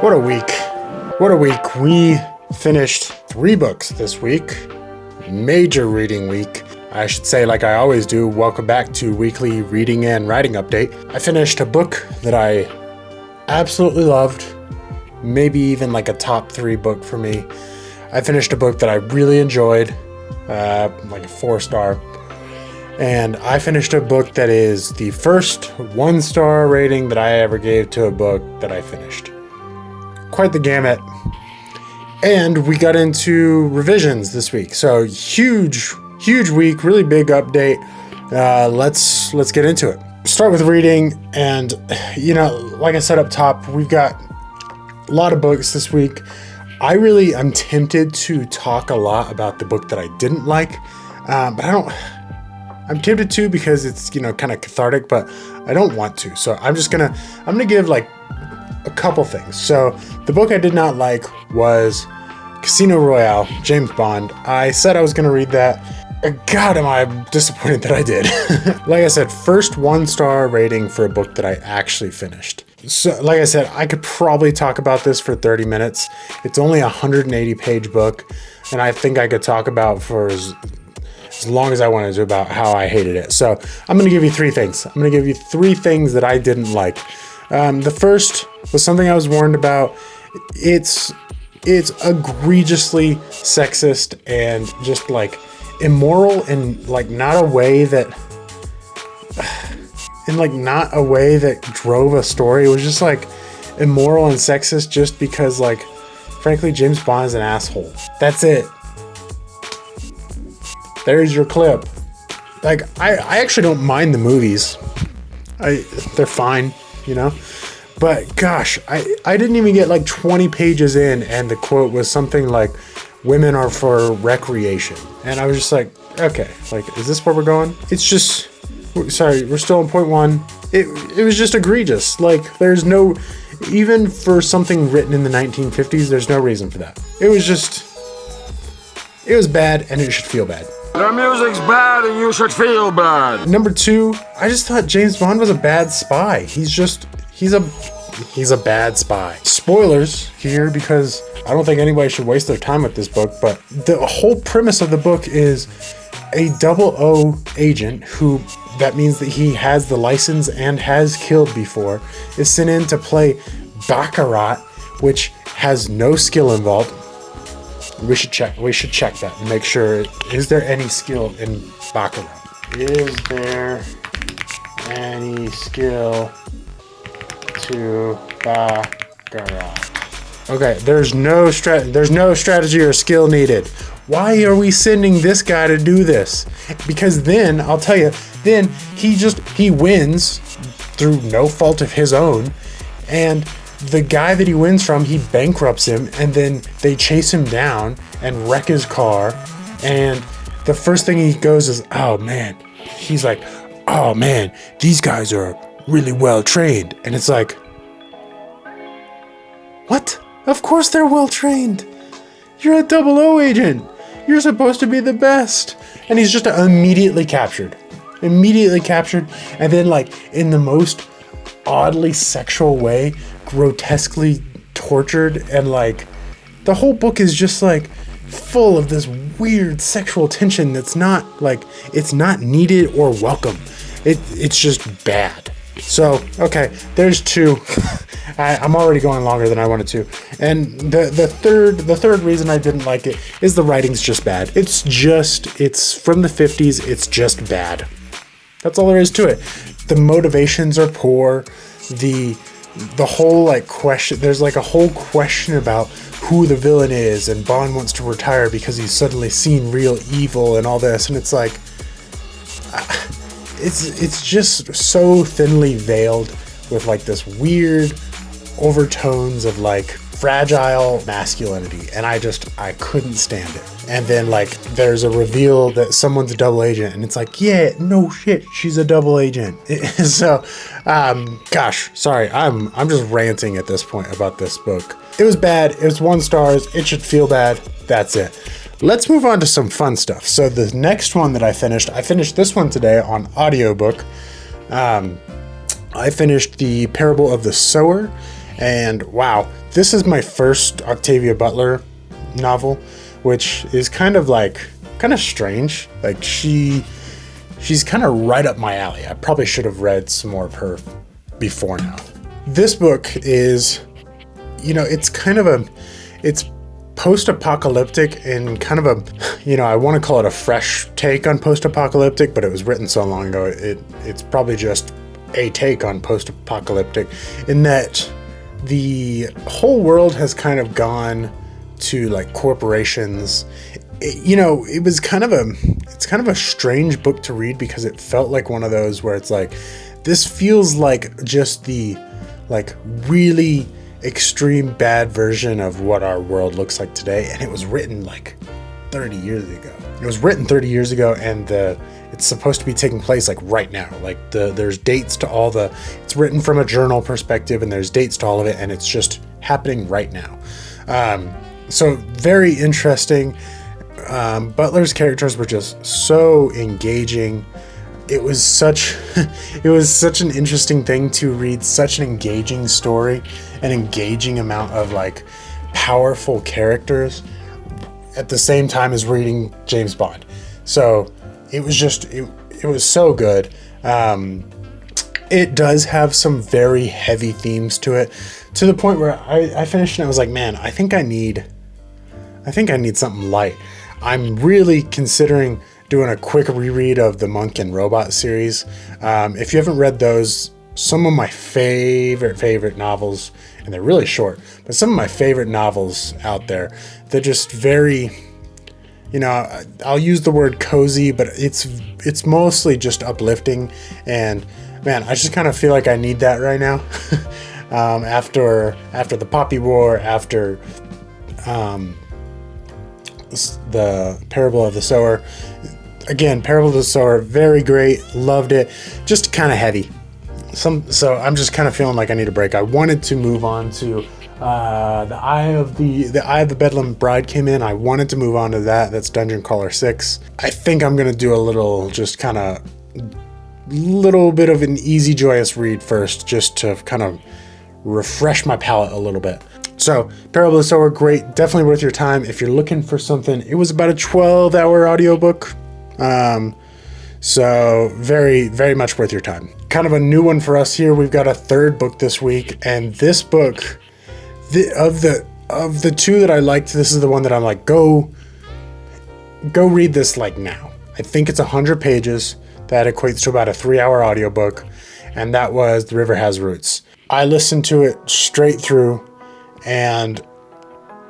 What a week. What a week. We finished 3 books this week. Major reading week. I should say, like I always do, welcome back to weekly reading and writing update. I finished a book that I absolutely loved. Maybe even like a top 3 book for me. I finished a book that I really enjoyed, like a 4-star. And I finished a book that is the first 1-star rating that I ever gave to a book that I finished. Quite the gamut. And we got into revisions this week. So huge week, really big update. Let's get into it. Start with reading, and like I said up top, we've got a lot of books this week. I'm tempted to talk a lot about the book that I didn't like, but I'm tempted to because it's, kind of cathartic, but I don't want to. So I'm gonna give like a couple things. So the book I did not like was Casino Royale, James Bond. I said I was gonna read that. God, am I disappointed that I did. Like I said, first 1-star rating for a book that I actually finished. So, like I said, I could probably talk about this for 30 minutes. It's only a 180-page book, and I think I could talk about for as long as I wanted to about how I hated it. So I'm going to give you 3 things. I'm going to give you 3 things that I didn't like. The first was something I was warned about. It's egregiously sexist and just like immoral in like not a way that drove a story. It was just like immoral and sexist just because, like, frankly, James Bond is an asshole. That's it. There's your clip. Like, I actually don't mind the movies. They're fine, But gosh, I didn't even get like 20 pages in, and the quote was something like, "Women are for recreation." And I was just like, okay, like, is this where we're going? It's just, sorry, we're still on point 1. It was just egregious. Like, there's no, even for something written in the 1950s, there's no reason for that. It was bad, and it should feel bad. The music's bad and you should feel bad. Number 2, I just thought James Bond was a bad spy. He's a bad spy. Spoilers here, because I don't think anybody should waste their time with this book, but the whole premise of the book is a 00 agent who, that means that he has the license and has killed before, is sent in to play Baccarat, which has no skill involved. We should check that and make sure, is there any skill in Baccarat? Is there any skill to Baccarat? Okay, there's no strategy or skill needed. Why are we sending this guy to do this? Because then, I'll tell you, then he wins through no fault of his own, and the guy that he wins from, he bankrupts him, and then they chase him down and wreck his car, and the first thing he goes is, oh man, he's like, oh man, these guys are really well trained. And it's like, what? Of course they're well trained. You're a 00 agent. You're supposed to be the best. And he's just immediately captured. And then, like, in the most oddly sexual way, grotesquely tortured, and like the whole book is just like full of this weird sexual tension that's not like, it's not needed or welcome. It's just bad. So, okay, there's 2. I'm already going longer than I wanted to. And the third reason I didn't like it is the writing's just bad. It's from the 50s. It's just bad. That's all there is to it. The motivations are poor. The whole like question, there's like a whole question about who the villain is, and Bond wants to retire because he's suddenly seen real evil and all this, and it's like, it's just so thinly veiled with like this weird overtones of like fragile masculinity, and I couldn't stand it. And then like there's a reveal that someone's a double agent, and it's like, yeah, no shit, she's a double agent. So gosh, sorry, I'm just ranting at this point about this book. It was bad. It was 1 star. It should feel bad. That's it. Let's move on to some fun stuff. So the next one that I finished this one today on audiobook. I finished The Parable of the Sower, and wow, this is my first Octavia Butler novel, which is kind of strange. Like she's kind of right up my alley. I probably should have read some more of her before now. This book is, it's post-apocalyptic and kind of a, I want to call it a fresh take on post-apocalyptic, but it was written so long ago, it's probably just a take on post-apocalyptic, in that the whole world has kind of gone to like corporations. It's kind of a strange book to read, because it felt like one of those where it's like, this feels like just the like really extreme bad version of what our world looks like today, and it was written like 30 years ago. It was written 30 years ago, and it's supposed to be taking place like right now. Like there's dates to all it's written from a journal perspective, and there's dates to all of it, and it's just happening right now. So very interesting. Butler's characters were just so engaging. It was such an interesting thing to read, such an engaging story, an engaging amount of like powerful characters at the same time as reading James Bond. So it was just, it was so good. It does have some very heavy themes to it, to the point where I finished and I was like, man, I think I need something light. I'm really considering doing a quick reread of the Monk and Robot series. If you haven't read those, some of my favorite novels, and they're really short, but some of my favorite novels out there, they're just very, I'll use the word cozy, but it's mostly just uplifting. And man, I just kind of feel like I need that right now. After the Poppy War, after the Parable of the Sower. Again, Parable of the Sower, very great, loved it, just kind of heavy. So I'm just kind of feeling like I need a break. I wanted to move on to the Eye of the Bedlam Bride came in. I wanted to move on to that. That's Dungeon Crawler 6. I think I'm gonna do a little bit of an easy, joyous read first, just to kind of refresh my palate a little bit. So, Parable of the Sower, great, definitely worth your time. If you're looking for something, it was about a 12-hour audiobook. So very, very much worth your time. Kind of a new one for us here. We've got a third book this week, and this book, of the two that I liked, this is the one that I'm like, go read this like now. I think it's 100 pages. That equates to about a 3-hour audiobook, and that was The River Has Roots. I listened to it straight through, and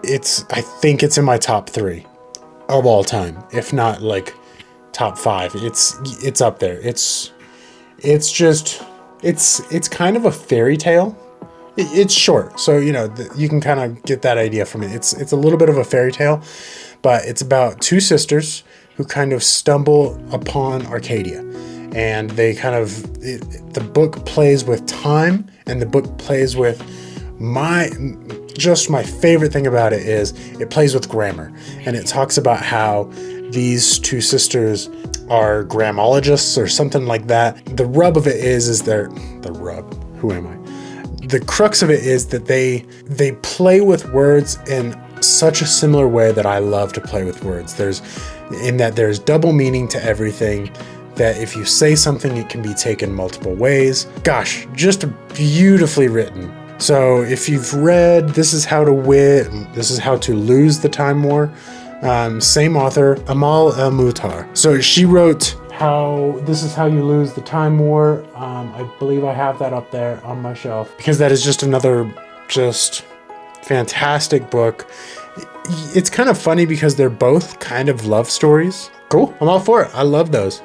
I think it's in my top 3 of all time, if not like top 5. It's up there. It's kind of a fairy tale. It's short, so you can kind of get that idea from it. It's a little bit of a fairy tale, but it's about two sisters who kind of stumble upon Arcadia, and they the book plays with time, and the book plays with my favorite thing about it is it plays with grammar, and it talks about how these two sisters are grammologists or something like that. The rub of it is the crux of it is that they play with words in such a similar way that I love to play with words. There's double meaning to everything, that if you say something, it can be taken multiple ways. Gosh, just beautifully written. So if you've read This Is How to Win, This Is How to Lose the Time War, same author, Amal El-Mohtar. So she wrote This Is How You Lose the Time War. I believe I have that up there on my shelf, because that is just another fantastic book. It's kind of funny because they're both kind of love stories. Cool, I'm all for it. I love those.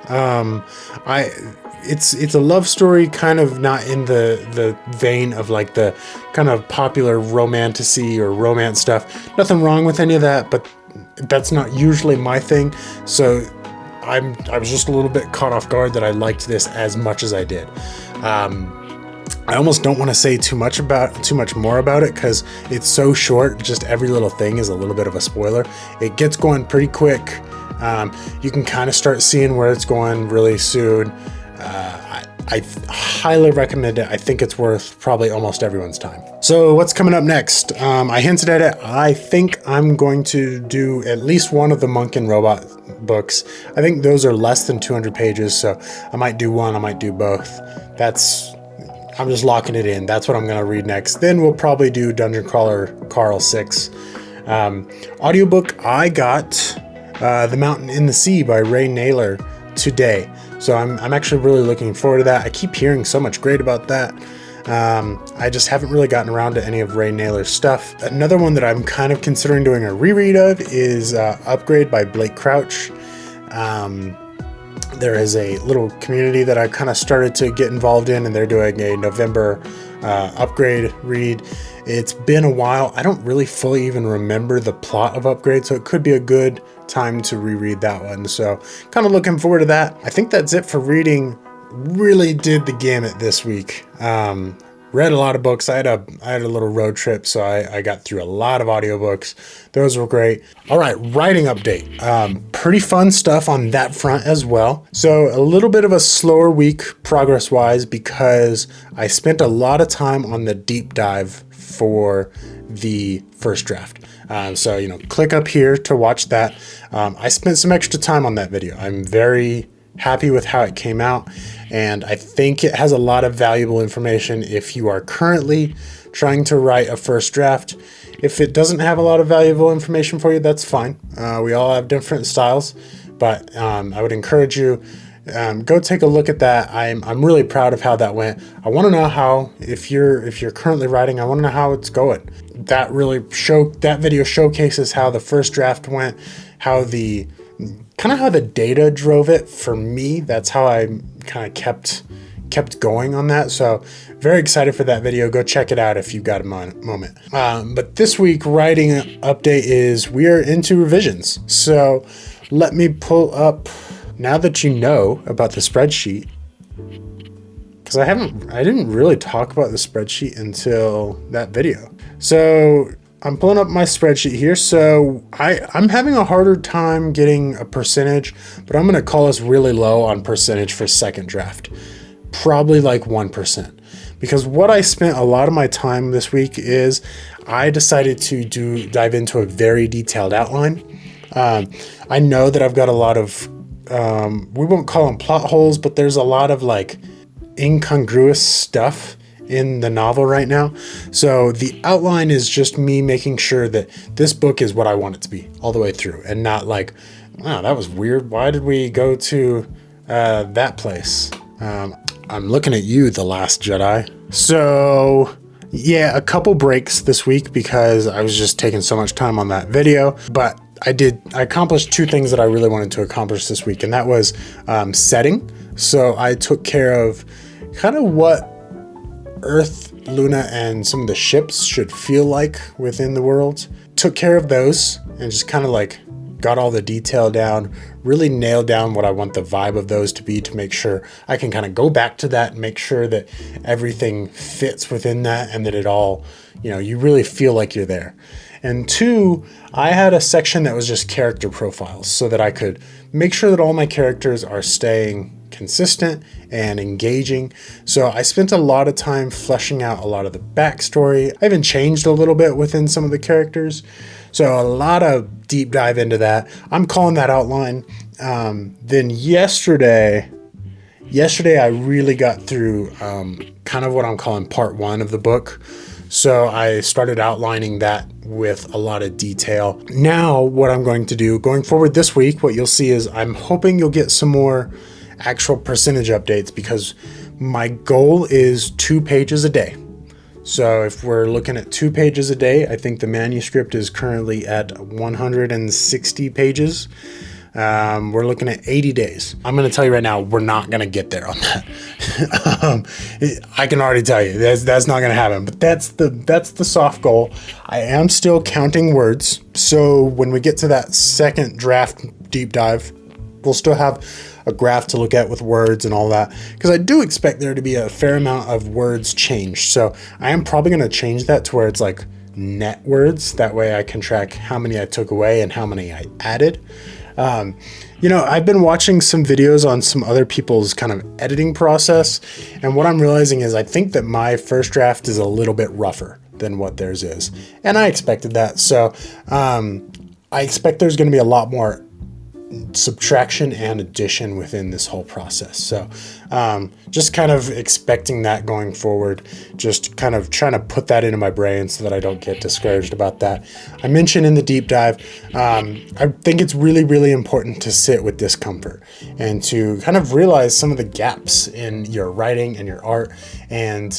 It's a love story, kind of not in the vein of like the kind of popular romantasy or romance stuff. Nothing wrong with any of that, but that's not usually my thing. So I was just a little bit caught off guard that I liked this as much as I did. I almost don't want to say too much more about it, because it's so short. Just every little thing is a little bit of a spoiler. It gets going pretty quick. You can kind of start seeing where it's going really soon. I highly recommend it. I think it's worth probably almost everyone's time. So what's coming up next? I hinted at it. I think I'm going to do at least one of the Monk and Robot books. I think those are less than 200 pages, so I might do one, I might do both. I'm just locking it in. That's what I'm gonna read next. Then we'll probably do Dungeon Crawler Carl 6. Audiobook, I got The Mountain in the Sea by Ray Naylor today. So I'm actually really looking forward to that. I keep hearing so much great about that. I just haven't really gotten around to any of Ray Naylor's stuff. Another one that I'm kind of considering doing a reread of is Upgrade by Blake Crouch. There is a little community that I kind of started to get involved in, and they're doing a November Upgrade read. It's been a while. I don't really fully even remember the plot of Upgrade, so it could be a good time to reread that one. So kind of looking forward to that. I think that's it for reading. Really did the gamut this week. Read a lot of books. I had a little road trip, so I got through a lot of audiobooks. Those were great. All right, writing update. Pretty fun stuff on that front as well. So a little bit of a slower week progress-wise because I spent a lot of time on the deep dive for the first draft. So, click up here to watch that. I spent some extra time on that video. I'm very happy with how it came out, and I think it has a lot of valuable information if you are currently trying to write a first draft. If it doesn't have a lot of valuable information for you, that's fine. We all have different styles, but I would encourage you, go take a look at that. I'm really proud of how that went. I want to know how, if you're currently writing, I want to know how it's going. That video showcases how the first draft went, how the data drove it for me. That's how I kind of kept going on that. So very excited for that video. Go check it out if you've got a moment. But this week writing update is we are into revisions. So let me pull up, now that you know about the spreadsheet, because I didn't really talk about the spreadsheet until that video. So I'm pulling up my spreadsheet here. So I'm having a harder time getting a percentage, but I'm going to call us really low on percentage for second draft. Probably like 1%. Because what I spent a lot of my time this week is I decided to dive into a very detailed outline. I know that I've got a lot of, we won't call them plot holes, but there's a lot of like incongruous stuff in the novel right now. So the outline is just me making sure that this book is what I want it to be all the way through, and not like, wow, that was weird. Why did we go to that place? I'm looking at you, The Last Jedi. So yeah, a couple breaks this week because I was just taking so much time on that video, but I accomplished two things that I really wanted to accomplish this week, and that was setting. So I took care of kind of what Earth, Luna, and some of the ships should feel like within the world. Took care of those and just kind of like got all the detail down, really nailed down what I want the vibe of those to be, to make sure I can kind of go back to that and make sure that everything fits within that, and that it all, you really feel like you're there. And two, I had a section that was just character profiles so that I could make sure that all my characters are staying consistent and engaging. So I spent a lot of time fleshing out a lot of the backstory. I even changed a little bit within some of the characters. So a lot of deep dive into that. I'm calling that outline. Then yesterday I really got through kind of what I'm calling part one of the book. So I started outlining that with a lot of detail. Now what I'm going to do going forward this week, what you'll see is I'm hoping you'll get some more actual percentage updates, because my goal is 2 pages a day. So if we're looking at 2 pages a day, I think the manuscript is currently at 160 pages. We're looking at 80 days. I'm going to tell you right now, we're not going to get there on that. I can already tell you that's not going to happen, but that's the soft goal. I am still counting words. So when we get to that second draft deep dive, we'll still have a graph to look at with words and all that, because I do expect there to be a fair amount of words changed. So I am probably going to change that to where it's like net words. That way I can track how many I took away and how many I added. I've been watching some videos on some other people's kind of editing process, and what I'm realizing is I think that my first draft is a little bit rougher than what theirs is, and I expected that. So I expect there's going to be a lot more subtraction and addition within this whole process. So just kind of expecting that going forward, just kind of trying to put that into my brain so that I don't get discouraged about that. I mentioned in the deep dive, I think it's really, really important to sit with discomfort and to kind of realize some of the gaps in your writing and your art, and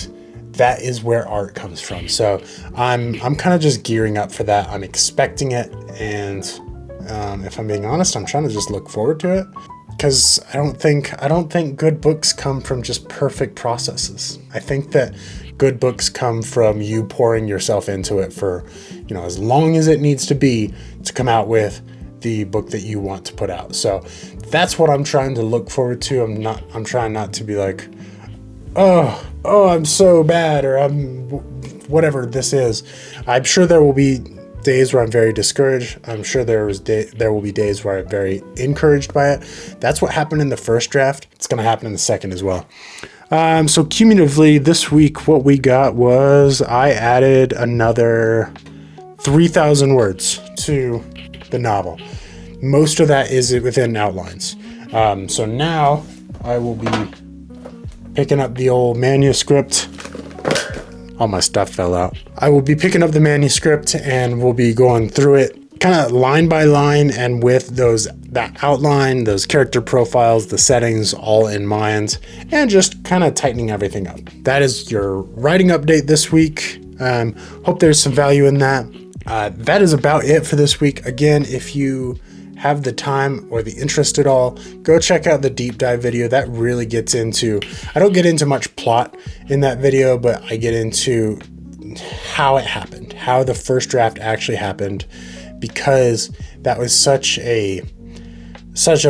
that is where art comes from. So I'm kind of just gearing up for that. I'm expecting it, and if I'm being honest, I'm trying to just look forward to it, because I don't think good books come from just perfect processes. I think that good books come from you pouring yourself into it for, as long as it needs to be to come out with the book that you want to put out. So that's what I'm trying to look forward to. I'm trying not to be like, oh, I'm so bad, or I'm whatever this is. I'm sure there will be days where I'm very discouraged. I'm sure there will be days where I'm very encouraged by it. That's what happened in the first draft. It's going to happen in the second as well. So cumulatively this week, what we got was I added another 3,000 words to the novel. Most of that is within outlines. So now I will be picking up the old manuscript. All my stuff fell out. I will be picking up the manuscript and we'll be going through it kind of line by line, and with that outline, those character profiles, the settings all in mind, and just kind of tightening everything up. That is your writing update this week. Hope there's some value in that. That is about it for this week. Again, if you have the time or the interest at all, go check out the deep dive video. That really gets into, I don't get into much plot in that video, but I get into how it happened, how the first draft actually happened, because that was such a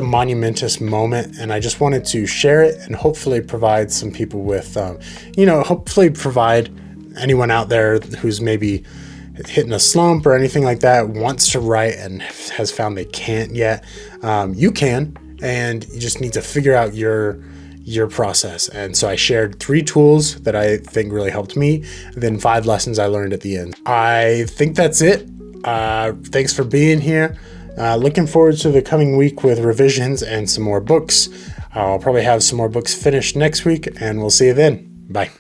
monumentous moment, and I just wanted to share it and hopefully provide some people with, hopefully provide anyone out there who's maybe hitting a slump or anything like that, wants to write and has found they can't yet. You can, and you just need to figure out your process. And so I shared 3 tools that I think really helped me, then 5 lessons I learned at the end. I think that's it. Thanks for being here. Looking forward to the coming week with revisions and some more books. I'll probably have some more books finished next week, and we'll see you then. Bye.